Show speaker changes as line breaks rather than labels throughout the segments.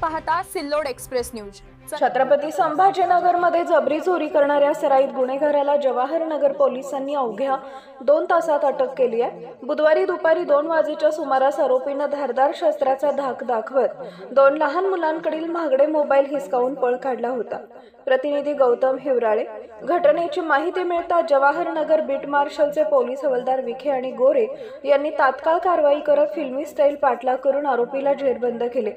पाहता Sillod express news.
Chhatrapati संभाजीनगरमध्ये जबरी चोरी करणाऱ्या सराईत गुन्हेगाराला जवाहरनगर पोलिसांनी अवघ्या 2 तासात अटक केली आहे। बुधवारी दुपारी 2 वाजेच्या सुमारास आरोपीनं धारदार शस्त्राचा धाक दाखवत 2 लहान मुलांकडील महागडे मोबाईल हिसकावून पळ काढला होता। प्रतिनिधी गौतम हिवराळे। घटनेची माहिती मिळताच जवाहरनगर बीट मार्शलचे पोलीस हवालदार विखे आणि गोरे यांनी तात्काळ कारवाई करत फिल्मी स्टाईल पाठलाग करून आरोपीला जेरबंद केले।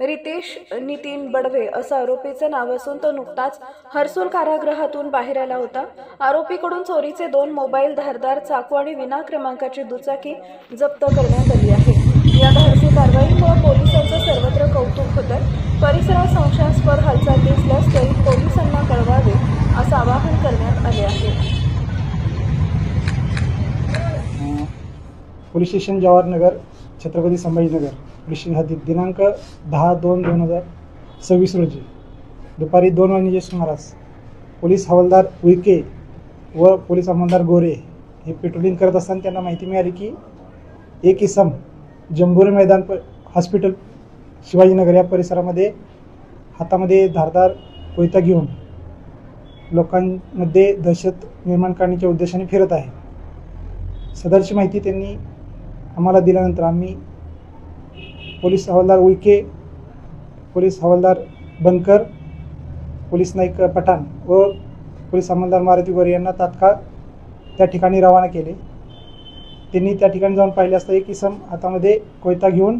रितेश नितीन बडवे असं आरोपीचं नाव असून तो नुकताच हर्सूल कारागृहातून बाहेर आला होता। आरोपीकडून चोरीचे 2 मोबाईल, धारदार चाकू आणि विना क्रमांकाची दुचाकी जप्त करण्यात आली आहे। या धाडसी कारवाईमुळे पोलिसांचं सर्वत्र कौतुक होतं। परिसरात संशयास्पद हालचाल दिसल्यास त्वरित पोलिसांना कळवावे असं आवाहन करण्यात आले आहे।
Police station Jawahar Nagar Chhatrapati Sambhajinagar police station हद्दीत दिनांक 10/2/2026 रोजी दुपारी 2 वाजण्याच्या सुमारास पोलीस हवालदार उईके व पोलीस अंमलदार गोरे हे पेट्रोलिंग करत असताना त्यांना माहिती मिळाली की एक इसम जंबोरी मैदान हॉस्पिटल शिवाजीनगर या परिसरामध्ये हातामध्ये धारदार कोयता घेऊन लोकांमध्ये दहशत निर्माण करण्याच्या उद्देशाने फिरत आहे। सदरची माहिती त्यांनी आम्हाला दिल्यानंतर आम्ही पोलीस हवालदार उईके, पोलीस हवालदार बनकर, पोलीस नाईक पठाण व पोलीस अंमलदार मारुती गोरे यांना तात्काळ त्या ठिकाणी रवाना केले। त्यांनी त्या ठिकाणी जाऊन पाहिले असता एक इसम हातामध्ये कोयता घेऊन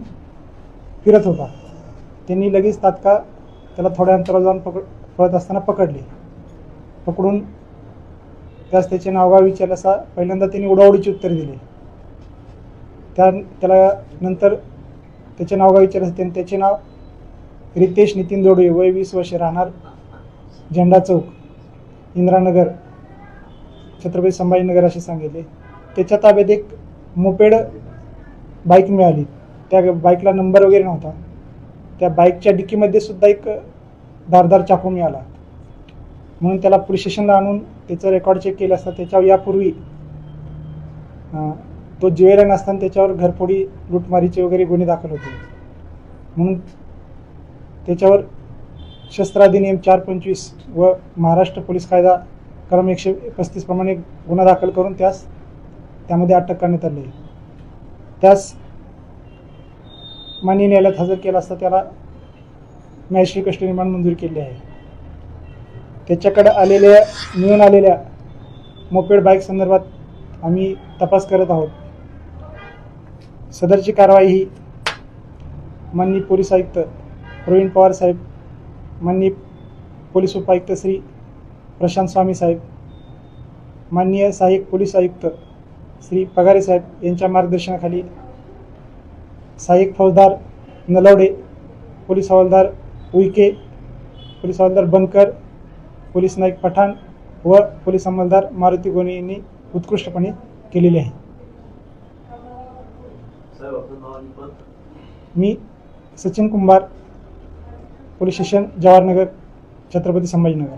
फिरत होता। त्यांनी लगेच तात्काळ त्याला थोड्या अंतरावर जाऊन पळत असताना पकडले। पकडून त्याचे नावगाव विचारलं असता पहिल्यांदा त्यांनी उडाउडीची उत्तरे दिली। त्याला नंतर त्याचे नावगाव विचारलं असता त्याचे नाव रितेश नितीन दोडवे, वय 20 वर्ष, राहणार झेंडा चौक, इंदिरानगर, छत्रपती संभाजीनगर असे सांगितले। त्याच्या ताब्यात एक मोपेड बाईक मिळाली। त्या बाईकला नंबर वगैरे नव्हता। त्या बाईकच्या डिक्कीमध्ये सुद्धा एक धारदार चाकू मिळाला। म्हणून त्याला पोलीस स्टेशनला आणून त्याचं रेकॉर्ड चेक केलं असता त्याच्यावर यापूर्वी तो जेवेला नसताना त्याच्यावर घरफोडी, लूटमारीचे वगैरे गुन्हे दाखल होते। म्हणून त्याच्यावर शस्त्र अधिनियम 425 व महाराष्ट्र पोलीस कायदा कलम 135 प्रमाणे गुन्हा दाखल करून त्यामध्ये अटक करण्यात आली। त्यास माननीय न्यायालयात हजर केला असता त्याला मॅजिस्ट्रेट कस्टडी रिमांड मंजूर केली आहे। त्याच्याकडे मिळून आलेल्या मोपेड बाईक संदर्भात आम्ही तपास करत आहोत। सदरची कारवाई ही माननीय पोलीस आयुक्त प्रवीण पवार साहेब, माननीय पोलीस उपायुक्त श्री प्रशांत स्वामी साहेब, माननीय सहाय्यक पोलीस आयुक्त श्री पगारे साहेब यांच्या मार्गदर्शनाखाली सहाय्यक फौजदार नलवडे, पोलीस हवालदार उईके, पोलीस हवालदार बनकर, पोलीस नाईक पठाण व पोलीस अंमलदार मारुती गोरे यांनी उत्कृष्टपणे केलेले आहे। मी सचिन कुंभार, पोलीस स्टेशन जवाहरनगर, छत्रपती संभाजीनगर।